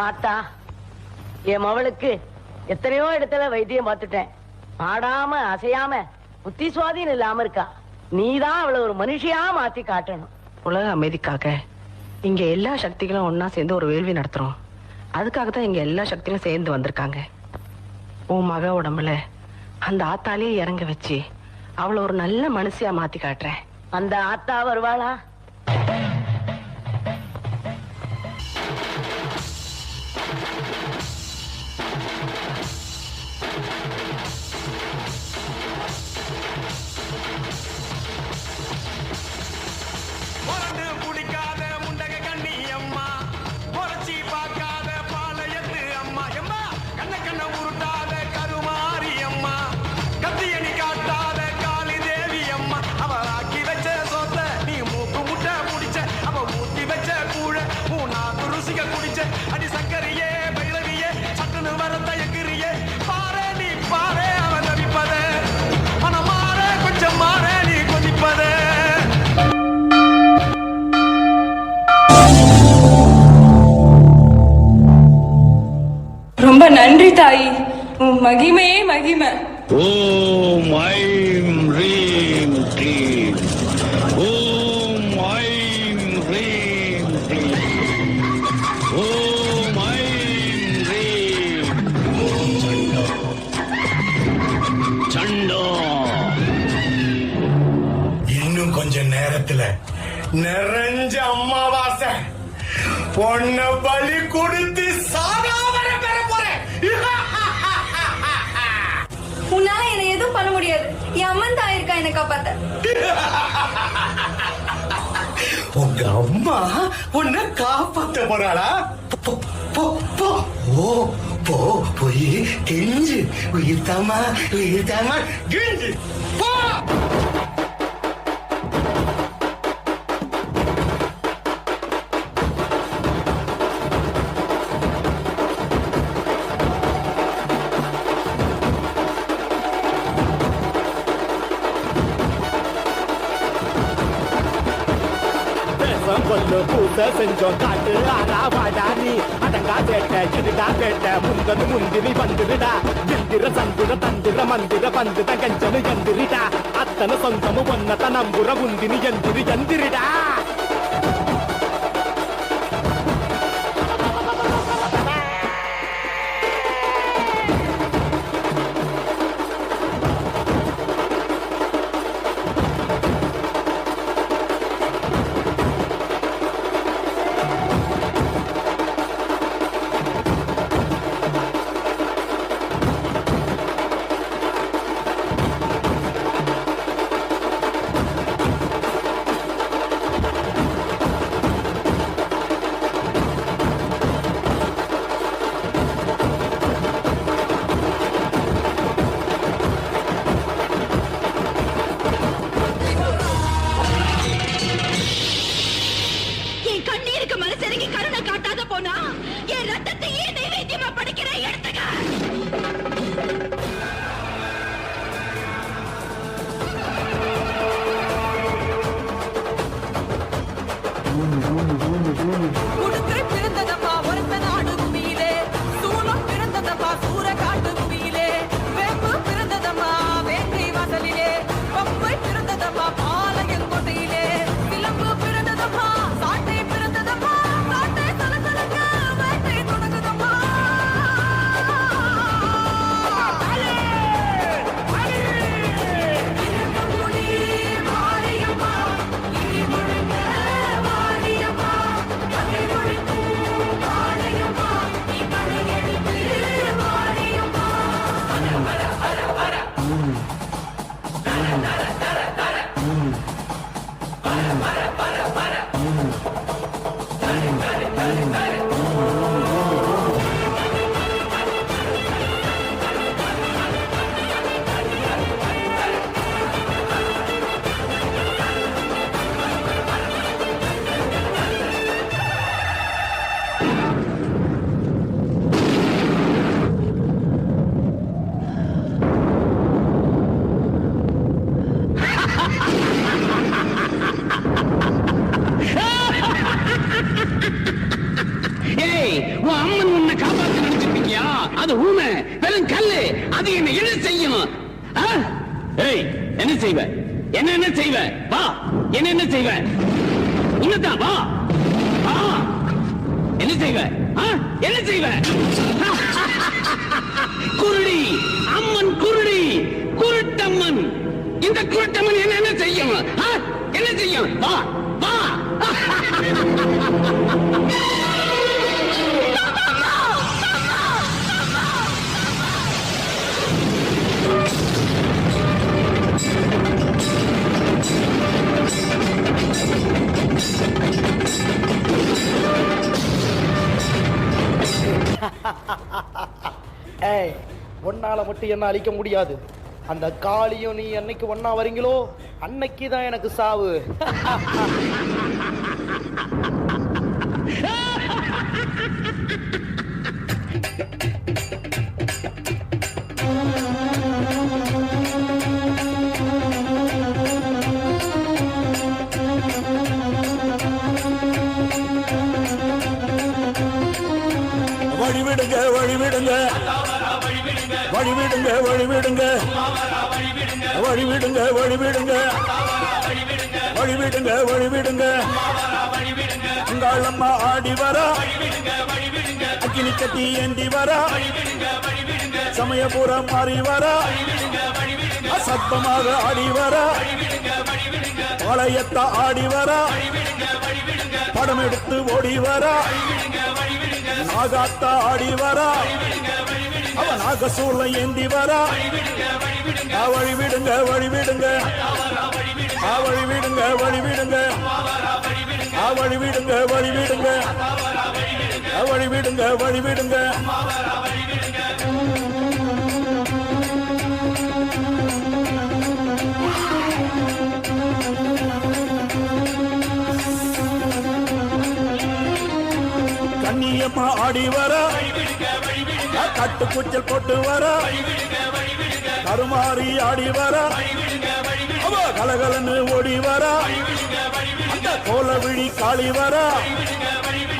ஆத்தா, என் மவளுக்கு எத்தனையோ இடத்துல வைத்தியம் பார்த்துட்டேன். ஆடாம அசையாம புத்தி சுவாதீனம் இல்லாம இருக்கா. நீதான் அவளை ஒரு மனுஷியா மாத்தி காட்டணும். உலக அமைதிக்காக இங்க எல்லா சக்திகளும் ஒன்னா சேர்ந்து ஒரு வேள்வி நடத்துறோம். அதுக்காகத்தான் இங்க எல்லா சக்திகளும் சேர்ந்து வந்திருக்காங்க. உன் மக உடம்புல அந்த ஆத்தாலேயே இறங்க வச்சு அவளை ஒரு நல்ல மனுஷியா மாத்தி காட்டுறேன். அந்த ஆத்தா வருவாளா? ரொம்ப நன்றி தாயி, மகிமையே மகிமை. ஓம் ஐம் ரீம் க்ளீம். ஓம் ஐம் ரீம் க்ளீம். ஓம் ஐம் ரீம். சண்டோ. இன்னும் கொஞ்ச நேரத்துல நிறைஞ்ச அம்மாவாசை பொண்ண பலி கொடுத்து சாகாவர பெற போறேன். உன்னால என்ன எதுவும் பண்ண முடியாது. என் அம்மன் தான் இருக்கா என்ன காப்பாத்த. உங்க அம்மா உன்னை காப்பாத்த போறாளா? போய் கெஞ்சு, உயிர் தாமா கெஞ்சு போ. கொல்லு பூச செஞ்சோம் காட்டு ஆரா வாடா நீ அடங்கா கேட்ட இருடா கேட்ட முந்தனு முந்திரி வந்துடுடா எந்திர சந்துர தந்திர மந்திர பந்துத கஞ்சனு எந்திரிடா அத்தனை சொந்தமு ஒன்னத நம்புற முந்தினி எந்திரிடா. செய்வ? என்ன செய்வ? வா, என்ன செய்வ? உன்னதான் வா, வா. என்ன செய்வ? என்ன செய்வ? குருடி, அம்மன் குருடி, குருட்டம்மன். இந்த குருட்டம்மன் என்ன செய்யும்? என்ன செய்யும்? வா, வா. ஏய், ஒன்னால மட்டும் என்ன அழிக்க முடியாது. அந்த காளியும் நீ என்னைக்கு ஒன்னா வரீங்களோ அன்னைக்கு தான் எனக்கு சாவு. வழிவிடுங்க வழிவிடுங்க வழிவிடுங்க வழிவிடுங்க வழிவிடுங்க வழிவிடுங்க வழிவிடுங்க வழிவிடுங்க உங்களம்மா ஆடி வரா, அக்கினி கட்டி ஏந்தி வரா, சமயபுரம் மாறி வரா, அசத்தமாக ஆடி வரா, பாளையத்த ஆடி வரா, படம் எடுத்து ஓடி வரா, நாகாத்தா ஆடி வரா, அவன் நாகசூர்ல ஏந்தி வரா. வழிவிடுங்க வழிவிடுங்க வழிவிடுங்க வழிவிடுங்க வழிவிடுங்க வழிவிடுங்க வழிவிடுங்க வழிவிடுங்க. கண்ணியம்மா ஆடி வரா, கட்டு குச்சல் போட்டு வரா, கருமாறி ஆடி வரா, அவ கலகலன்னு ஓடி வரா, அந்த கோல விழி காளி வரா,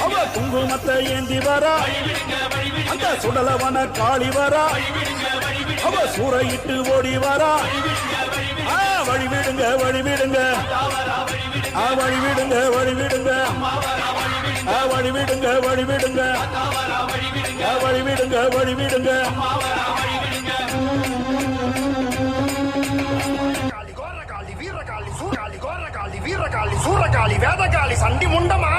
அவ குங்குமத்தை ஏந்தி வரா, அந்த சுடலவன காளி வரா, அவ சூறையிட்டு ஓடி வரா. வழிவிடுங்க வழிவிடுங்க வழிவிடுங்க வழிவிடுங்க வழிவிடுங்க வழிவிடுங்க வழிவிடுங்க வழிவிடுங்க. வீரகாளி சூரகாளி வேதகாளி சண்டி முண்டமா